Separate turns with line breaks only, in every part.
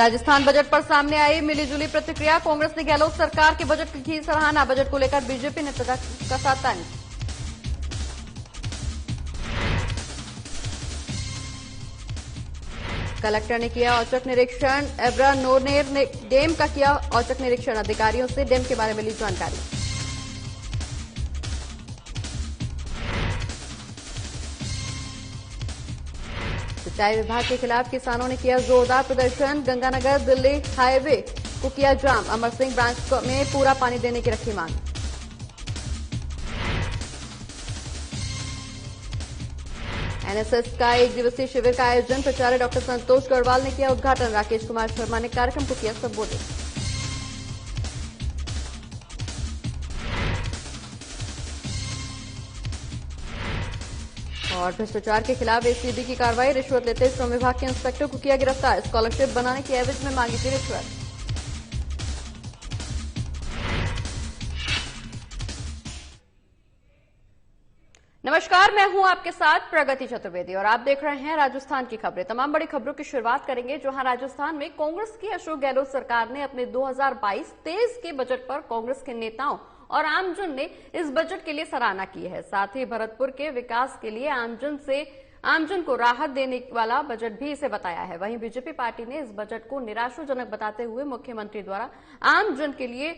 Rajasthan budget पर सामने आई मिलीजुली प्रतिक्रिया। कांग्रेस ने गहलोत सरकार के बजट की की सराहना। बजट को लेकर बीजेपी ने कसा तंज। कलेक्टर ने किया औचक निरीक्षण। एब्रा नोनेर ने डैम का किया औचक निरीक्षण। अधिकारियों से डैम के बारे में ली जानकारी। सिंचाई विभाग के खिलाफ किसानों ने किया जोरदार प्रदर्शन। गंगानगर दिल्ली हाईवे को किया जाम। अमर सिंह ब्रांच में पूरा पानी देने की रखी मांग। एनएसएस का एक दिवसीय शिविर का आयोजन। प्राचार्य डॉक्टर संतोष गढ़वाल ने किया उद्घाटन। राकेश कुमार शर्मा ने कार्यक्रम को किया संबोधित। और भ्रष्टाचार के खिलाफ एसीबी की कार्रवाई। रिश्वत लेते श्रम विभाग के इंस्पेक्टर को किया गिरफ्तार। स्कॉलरशिप बनाने की एवज में मांगी थी रिश्वत। नमस्कार, मैं हूं आपके साथ प्रगति चतुर्वेदी और आप देख रहे हैं राजस्थान की खबरें। तमाम बड़ी खबरों की शुरुआत करेंगे जहां राजस्थान में कांग्रेस की अशोक गहलोत सरकार ने अपने 2022-23 के बजट पर कांग्रेस के नेताओं और आमजन ने इस बजट के लिए सराहना की है। साथ ही भरतपुर के विकास के लिए आमजन को राहत देने वाला बजट भी इसे बताया है। वहीं बीजेपी पार्टी ने इस बजट को निराशाजनक बताते हुए मुख्यमंत्री द्वारा आमजन के लिए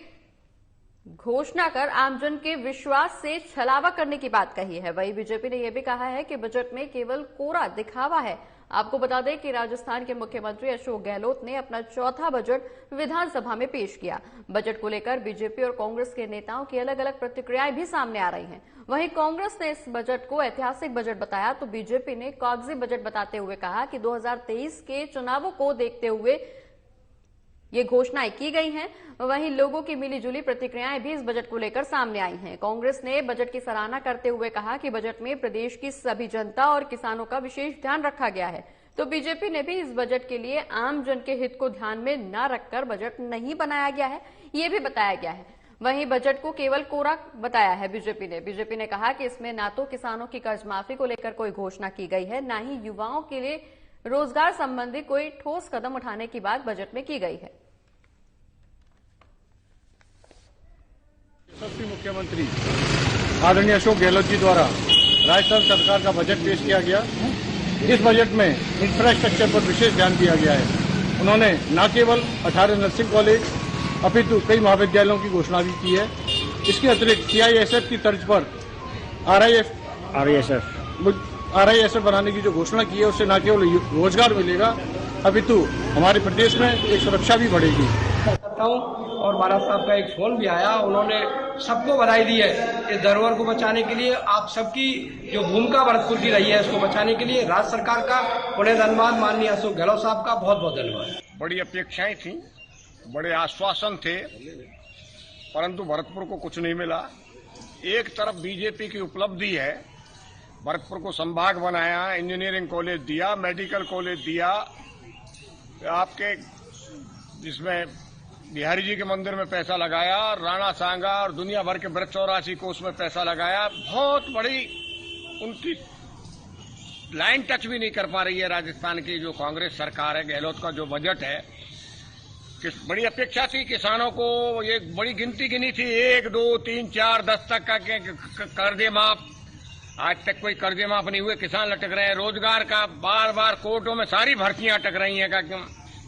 घोषणा कर आमजन के विश्वास से छलावा करने की बात कही है। वहीं बीजेपी ने यह भी कहा है कि बजट में केवल कोरा दिखावा है। आपको बता दें कि राजस्थान के मुख्यमंत्री अशोक गहलोत ने अपना चौथा बजट विधानसभा में पेश किया। बजट को लेकर बीजेपी और कांग्रेस के नेताओं की अलग अलग प्रतिक्रियाएं भी सामने आ रही हैं। वहीं कांग्रेस ने इस बजट को ऐतिहासिक बजट बताया तो बीजेपी ने कागजी बजट बताते हुए कहा कि 2023 के चुनावों को देखते हुए ये घोषणाएं की गई हैं। वहीं लोगों की मिलीजुली प्रतिक्रियाएं भी इस बजट को लेकर सामने आई हैं। कांग्रेस ने बजट की सराहना करते हुए कहा कि बजट में प्रदेश की सभी जनता और किसानों का विशेष ध्यान रखा गया है। तो बीजेपी ने भी इस बजट के लिए आम जन के हित को ध्यान में न रखकर बजट नहीं बनाया गया है, ये भी बताया गया है। वहीं बजट को केवल कोरा बताया है बीजेपी ने कहा कि इसमें न तो किसानों की कर्ज माफी को लेकर कोई घोषणा की गई है, न ही युवाओं के लिए रोजगार संबंधी कोई ठोस कदम उठाने की बात बजट में की गई है।
यशस्वी मुख्यमंत्री आदरणीय अशोक गहलोत जी द्वारा राजस्थान सरकार का बजट पेश किया गया। इस बजट में इंफ्रास्ट्रक्चर पर विशेष ध्यान दिया गया है। उन्होंने न केवल 18 नर्सिंग कॉलेज अपितु कई महाविद्यालयों की घोषणा भी की है। इसके अतिरिक्त सीआईएसएफ की तर्ज पर आरआईएसएफ बनाने की जो घोषणा की है उससे न केवल रोजगार मिलेगा अपितु हमारे प्रदेश में एक सुरक्षा भी बढ़ेगी।
और महाराज साहब का एक फोन भी आया, उन्होंने सबको बधाई दी है इस धरोहर को बचाने के लिए। आप सबकी जो भूमिका भरतपुर की रही है इसको बचाने के लिए राज्य सरकार का बड़े धन्यवाद। माननीय अशोक गहलोत साहब का बहुत बहुत धन्यवाद।
बड़ी अपेक्षाएं थी, बड़े आश्वासन थे, परंतु भरतपुर को कुछ नहीं मिला। एक तरफ बीजेपी की उपलब्धि है, भरतपुर को संभाग बनाया, इंजीनियरिंग कॉलेज दिया, मेडिकल कॉलेज दिया, आपके जिसमें बिहारी जी के मंदिर में पैसा लगाया, राणा सांगा और दुनिया भर के वृक्ष 84 को उसमें पैसा लगाया। बहुत बड़ी उनकी लाइन टच भी नहीं कर पा रही है राजस्थान की जो कांग्रेस सरकार है। गहलोत का जो बजट है, बड़ी अपेक्षा थी किसानों को, एक बड़ी गिनती गिनी थी 1, 2, 3, 4, 10 तक का कर्जे माफ। आज तक कोई कर्जे माफ नहीं हुए, किसान लटक रहे हैं। रोजगार का बार बार कोर्टों में सारी भर्तियां अटक रही हैं।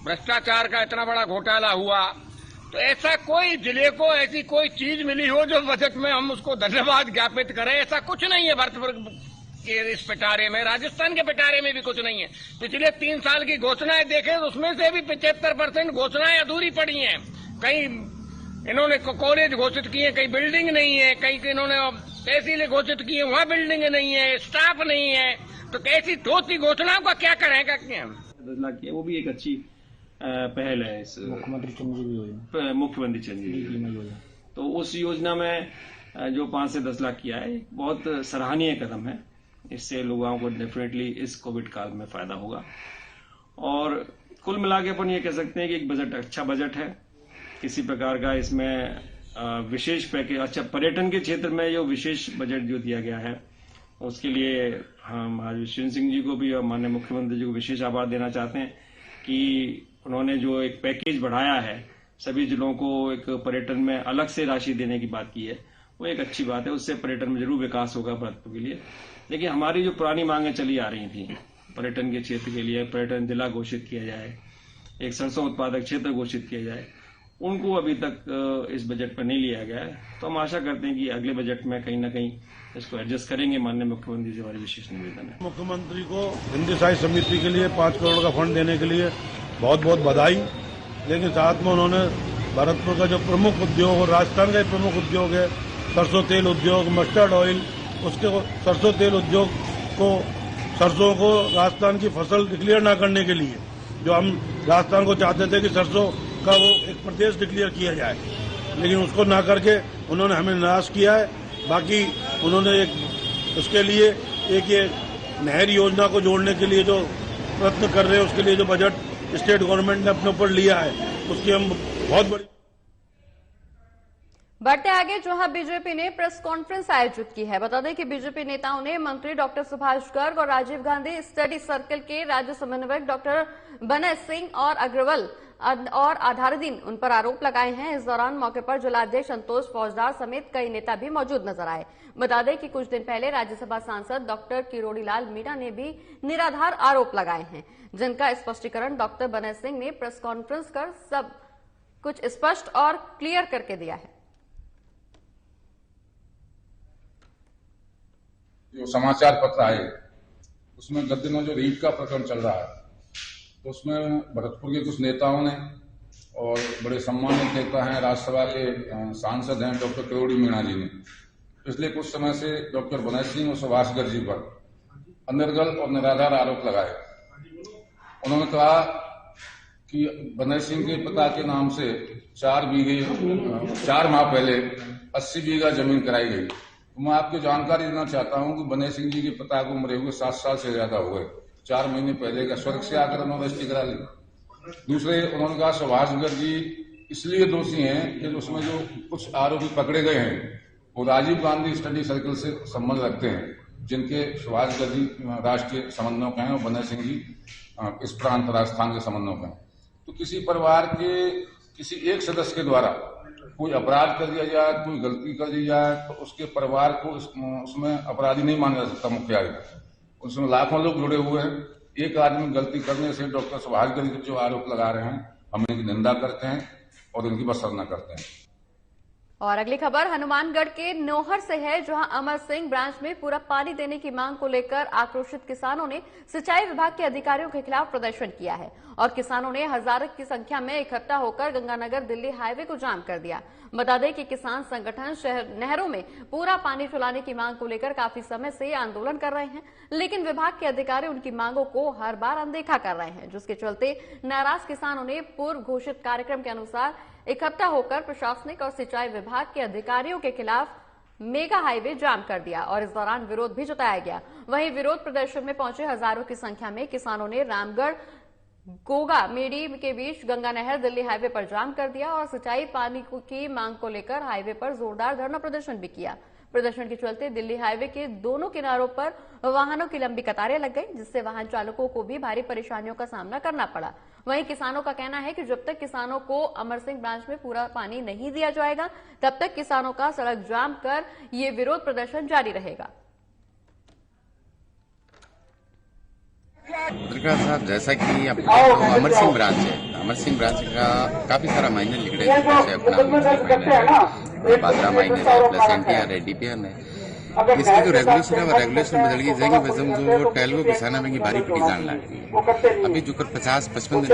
भ्रष्टाचार का इतना बड़ा घोटाला हुआ, तो ऐसा कोई जिले को ऐसी कोई चीज मिली हो जो बजट में हम उसको धन्यवाद ज्ञापित करें, ऐसा कुछ नहीं है। भरतपुर के इस पिटारे में, राजस्थान के पिटारे में भी कुछ नहीं है। पिछले 3 साल की घोषणाएं देखें तो उसमें से भी 75% घोषणाएं अधूरी पड़ी हैं। कहीं इन्होंने कॉलेज घोषित किए, कहीं बिल्डिंग नहीं है, कहीं इन्होंने तहसीलें घोषित की है, वहां बिल्डिंग नहीं है, स्टाफ नहीं है। तो कैसी ठोस घोषणाओं का क्या करेगा?
10 लाख की वो भी एक अच्छी पहल है इस मुख्यमंत्री चिरंजीवी योजना। तो उस योजना में जो 5 से 10 लाख किया है, बहुत सराहनीय कदम है। इससे लोगों को डेफिनेटली इस कोविड काल में फायदा होगा। और कुल मिला के अपन ये कह सकते हैं कि एक बजट अच्छा बजट है। किसी प्रकार का इसमें विशेष पैकेज, अच्छा पर्यटन के क्षेत्र में जो विशेष बजट जो दिया गया है उसके लिए हम आज विश्वेंद्र सिंह जी को भी और माननीय मुख्यमंत्री जी को विशेष आभार देना चाहते हैं कि उन्होंने जो एक पैकेज बढ़ाया है, सभी जिलों को एक पर्यटन में अलग से राशि देने की बात की है, वो एक अच्छी बात है। उससे पर्यटन में जरूर विकास होगा भरतपुर के लिए। लेकिन हमारी जो पुरानी मांगें चली आ रही थी पर्यटन के क्षेत्र के लिए, पर्यटन जिला घोषित किया जाए, एक सरसों उत्पादक क्षेत्र घोषित किया जाए, उनको अभी तक इस बजट पर नहीं लिया गया है। तो हम आशा करते हैं कि अगले बजट में कहीं न कहीं इसको एडजस्ट करेंगे। माननीय मुख्यमंत्री जी हमारी विशेष निवेदन है।
मुख्यमंत्री को हिंदी साहित्य समिति के लिए 5 करोड़ का फंड देने के लिए बहुत बहुत बधाई। लेकिन साथ में उन्होंने भरतपुर का जो प्रमुख उद्योग और राजस्थान का प्रमुख उद्योग है सरसों तेल उद्योग, मस्टर्ड ऑयल, उसके सरसों तेल उद्योग को, सरसों को राजस्थान की फसल डिक्लेयर न करने के लिए, जो हम राजस्थान को चाहते थे कि सरसों का वो एक प्रदेश डिक्लेयर किया जाए, लेकिन उसको ना करके उन्होंने हमें निराश किया है। बाकी उन्होंने उसके लिए एक ये नहर योजना को जोड़ने के लिए जो प्रयत्न कर रहे हैं, उसके लिए जो बजट स्टेट गवर्नमेंट ने अपने ऊपर लिया है, उसकी हम बहुत बड़ी।
बढ़ते आगे, जहां बीजेपी ने प्रेस कॉन्फ्रेंस आयोजित की है। बता दें कि बीजेपी नेताओं ने मंत्री डॉक्टर सुभाष गर्ग और राजीव गांधी स्टडी सर्कल के राज्य समन्वयक डॉक्टर बनय सिंह और अग्रवाल और आधारुद्दीन उन पर आरोप लगाए हैं। इस दौरान मौके पर जिलाध्यक्ष संतोष फौजदार समेत कई नेता भी मौजूद नजर आए। बता दें कि कुछ दिन पहले राज्यसभा सांसद डॉक्टर किरोड़ीलाल मीणा ने भी निराधार आरोप लगाए हैं, जिनका स्पष्टीकरण डॉक्टर बनय सिंह ने प्रेस कॉन्फ्रेंस कर सब कुछ स्पष्ट और क्लियर करके दिया है।
जो समाचार पत्र आए उसमें गत दिनों जो रीट का प्रकरण चल रहा है, तो उसमें भरतपुर के कुछ नेताओं ने और बड़े सम्मानित नेता हैं, राज्यसभा के सांसद हैं डॉक्टर किरोड़ी मीणा जी ने पिछले कुछ समय से डॉक्टर बनय सिंह और सुभाष गर्ग जी पर अनर्गल और निराधार आरोप लगाए। उन्होंने कहा कि बनय सिंह के पिता के नाम से 4 माह पहले 80 बीघा जमीन कराई गई। मैं आपको जानकारी देना चाहता हूं कि बनय सिंह जी के पिता को मरे हुए 7 साल से ज्यादा हो गए। 4 महीने पहले का स्वर्ग से आकर उन्होंने रजिस्ट्री करा ली। दूसरे, उन्होंने कहा सुभाष गर्ग जी इसलिए दोषी हैं कि उसमें जो कुछ आरोपी पकड़े गए हैं वो राजीव गांधी स्टडी सर्कल से संबंध रखते हैं, जिनके सुभाष गर्ग जी राष्ट्रीय समन्वयक हैं और बनय सिंह जी इस प्रांत राजस्थान के समन्वयक हैं। तो किसी परिवार के किसी एक सदस्य के द्वारा कोई अपराध कर दिया जाए, कोई गलती कर दी जाए, तो उसके परिवार को उसमें अपराधी नहीं माना जा सकता। मुख्य आरोपी, उसमें लाखों लोग जुड़े हुए हैं। एक आदमी गलती करने से डॉक्टर सुभाष गर्ग जो आरोप लगा रहे हैं, हम इनकी निंदा करते हैं और इनकी भर्त्सना करते हैं।
और अगली खबर हनुमानगढ़ के नौहर से है, जहां अमर सिंह ब्रांच में पूरा पानी देने की मांग को लेकर आक्रोशित किसानों ने सिंचाई विभाग के अधिकारियों के खिलाफ प्रदर्शन किया है और किसानों ने हजारों की संख्या में इकट्ठा होकर गंगानगर दिल्ली हाईवे को जाम कर दिया। बता दें कि किसान संगठन शहर नहरों में पूरा पानी चलाने की मांग को लेकर काफी समय से आंदोलन कर रहे हैं, लेकिन विभाग के अधिकारी उनकी मांगों को हर बार अनदेखा कर रहे हैं, जिसके चलते नाराज किसानों ने पूर्व घोषित कार्यक्रम के अनुसार इकट्ठा होकर प्रशासनिक और सिंचाई विभाग के अधिकारियों के खिलाफ मेगा हाईवे जाम कर दिया और इस दौरान विरोध भी जताया गया। वहीं विरोध प्रदर्शन में पहुंचे हजारों की संख्या में किसानों ने रामगढ़ गोगा मेडी के बीच गंगा नहर दिल्ली हाईवे पर जाम कर दिया और सिंचाई पानी की मांग को लेकर हाईवे पर जोरदार धरना प्रदर्शन भी किया। प्रदर्शन के चलते दिल्ली हाईवे के दोनों किनारों पर वाहनों की लंबी कतारें लग गई, जिससे वाहन चालकों को भी भारी परेशानियों का सामना करना पड़ा। वहीं किसानों का कहना है कि जब तक किसानों को अमर सिंह ब्रांच में पूरा पानी नहीं दिया जाएगा, तब तक किसानों का सड़क जाम कर ये विरोध प्रदर्शन जारी रहेगा।
पत्रकार साहब, जैसा कि अब तो अमर सिंह ब्रांच है, अमर सिंह ब्रांच का काफी सारा माइनर लिख रहे हैं, अपना पात्रा माइनर है, प्लस एनटीआर है, डीपीएम है। इसकी जो रेगुलेशन है वो रेगुलेशन बदल गई जाएगी। वजम जो टेलगो किसाना में भारी पिटी जान लग रही है। अभी जो 50-55 दिन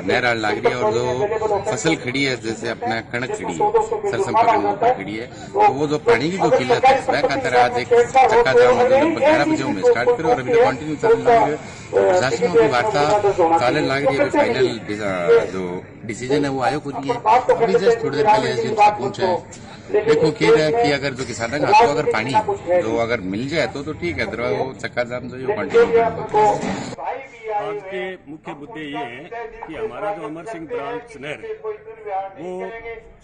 नहर लाग रही है और जो फसल खड़ी है, जैसे अपना कणक खड़ी है, सरसम पकड़ खड़ी है, तो वो जो पानी की जो किल्लत है वह खातर आज एक चक्का जाम 11 बजे में स्टार्ट करो और अभी तो कंटिन्यू चलने लग रही है। प्रशासनों की वार्ता चालन लग रही है। फाइनल जो डिसीजन है वो आयोग हो रही है। अभी जस्ट थोड़ी देर पहले एसडीएम से पूछा है, देखो कह रहा है कि अगर जो किसान है आपको अगर पानी जो अगर मिल जाए तो ठीक है, वो चक्का जाम जो ये कंटिन्यू।
आज के मुख्य मुद्दे ये हैं कि हमारा जो अमर सिंह ब्रांच नहर है वो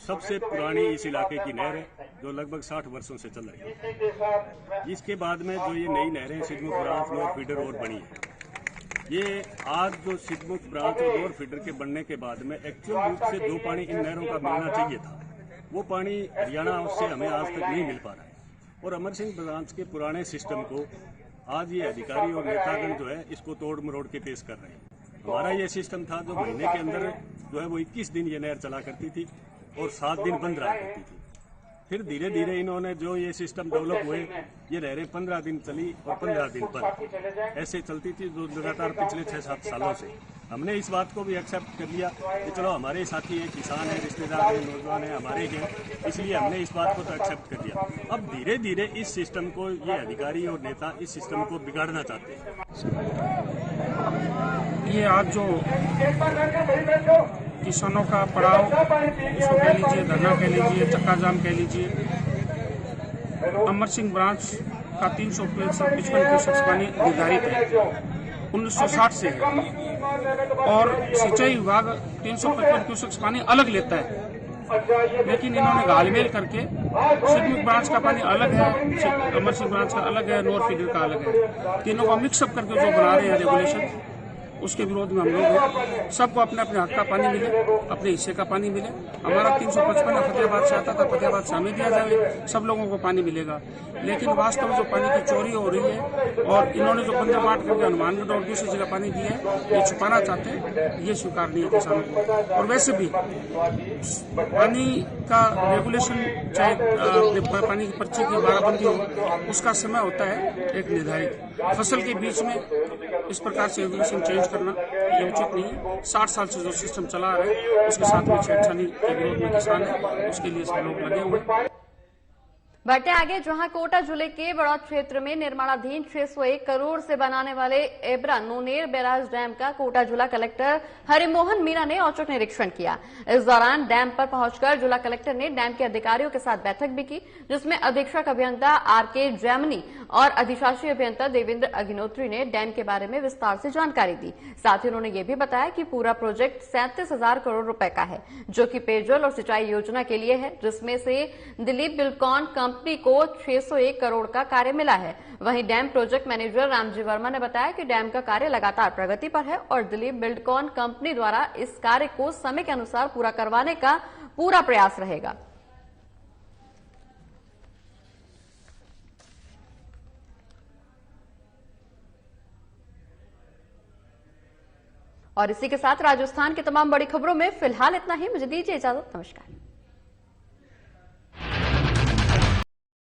सबसे पुरानी इस इलाके की नहर है, जो लगभग 60 वर्षों से चल रही है। इसके बाद में जो ये नई नहरें सिद्धपुर ब्रांच फ्लोर फीडर और बनी है, ये आज जो सिद्धमुख ब्रांच और लोअर फीडर के बनने के बाद में एक्चुअल रूप से जो पानी इन नहरों का मिलना चाहिए था, वो पानी हरियाणा से हमें आज तक नहीं मिल पा रहा है। और अमर सिंह ब्रांच के पुराने सिस्टम को आज ये अधिकारी और नेतागण जो है इसको तोड़ मरोड़ के पेश कर रहे हैं। हमारा ये सिस्टम था जो महीने के अंदर जो है वो 21 दिन ये नहर चला करती थी और 7 दिन बंद रहा करती थी। फिर धीरे धीरे इन्होंने जो ये सिस्टम डेवलप हुए, ये नहरें 15 दिन चली और 15 दिन बंद, ऐसे चलती थी जो लगातार पिछले 6-7 सालों से। हमने इस बात को भी एक्सेप्ट कर लिया कि चलो हमारे साथी हैं, किसान हैं, रिश्तेदार हैं, नौजवान हैं, हमारे हैं, इसलिए हमने इस बात को तो एक्सेप्ट कर लिया। अब धीरे धीरे इस सिस्टम को ये अधिकारी और नेता इस सिस्टम को बिगाड़ना चाहते हैं।
ये आज जो किसानों का पड़ाव, इसको कह लीजिए, धरना कह लीजिए, चक्का जाम कह लीजिए, अमर सिंह ब्रांच का 355 क्यूसेक्स पानी निर्धारित है, 1960 से है, और सिंचाई विभाग 355 क्यूसेक्स पानी अलग लेता है। लेकिन इन्होंने घालमेल करके सिद्धमुख ब्रांच का पानी अलग है, अमर सिंह ब्रांच का अलग है, लोअर फीडर का अलग है, तीनों का मिक्सअप करके जो बना रहे हैं रेगुलेशन, उसके विरोध में हम लोग हैं। सबको अपने अपने हक का पानी मिले, अपने हिस्से का पानी मिले। हमारा 355 फतेहाबाद से आता था, फतेहाबाद से हमें दिया जाए, सब लोगों को पानी मिलेगा। लेकिन वास्तव में जो पानी की चोरी हो रही है और इन्होंने जो बंदर बांट करके हनुमानगढ़ और दूसरी जगह पानी दिया है, ये छुपाना चाहते हैं, ये स्वीकार नहीं है किसानों को। और वैसे भी पानी का रेगुलेशन, चाहे पानी की पर्ची की बाराबंदी हो, उसका समय होता है एक निर्धारित। फसल के बीच में इस प्रकार से रेगुलेशन चेंज करना ये उचित नहीं है। 60 साल से जो सिस्टम चला रहे हैं उसके साथ में छेड़छाड़ी के विरोध में किसान है, उसके लिए सब लोग लगे हुए।
बढ़ते आगे, जहां कोटा जिले के बड़ौद क्षेत्र में निर्माणाधीन 601 करोड़ से बनाने वाले एब्रा नोनेर बैराज डैम का कोटा जिला कलेक्टर हरिमोहन मीणा ने औचक निरीक्षण किया। इस दौरान डैम पर पहुंचकर जिला कलेक्टर ने डैम के अधिकारियों के साथ बैठक भी की, जिसमें अधीक्षक अभियंता आरके जैमिनी और अधिशासी अभियंता देवेंद्र अग्निहोत्री ने डैम के बारे में विस्तार से जानकारी दी। साथ ही उन्होंने ये भी बताया कि पूरा प्रोजेक्ट 37,000 करोड़ रुपए का है, जो कि पेयजल और सिंचाई योजना के लिए है, जिसमें से दिलीप बिल्डकॉन कंपनी को 601 करोड़ का कार्य मिला है। वहीं dam project manager Ramji Verma ने बताया कि डैम का कार्य लगातार प्रगति पर है और दिलीप बिल्डकॉन कंपनी द्वारा इस कार्य को समय के अनुसार पूरा करवाने का पूरा प्रयास रहेगा। और इसी के साथ राजस्थान की तमाम बड़ी खबरों में फिलहाल इतना ही। मुझे दीजिए इजाजत। नमस्कार।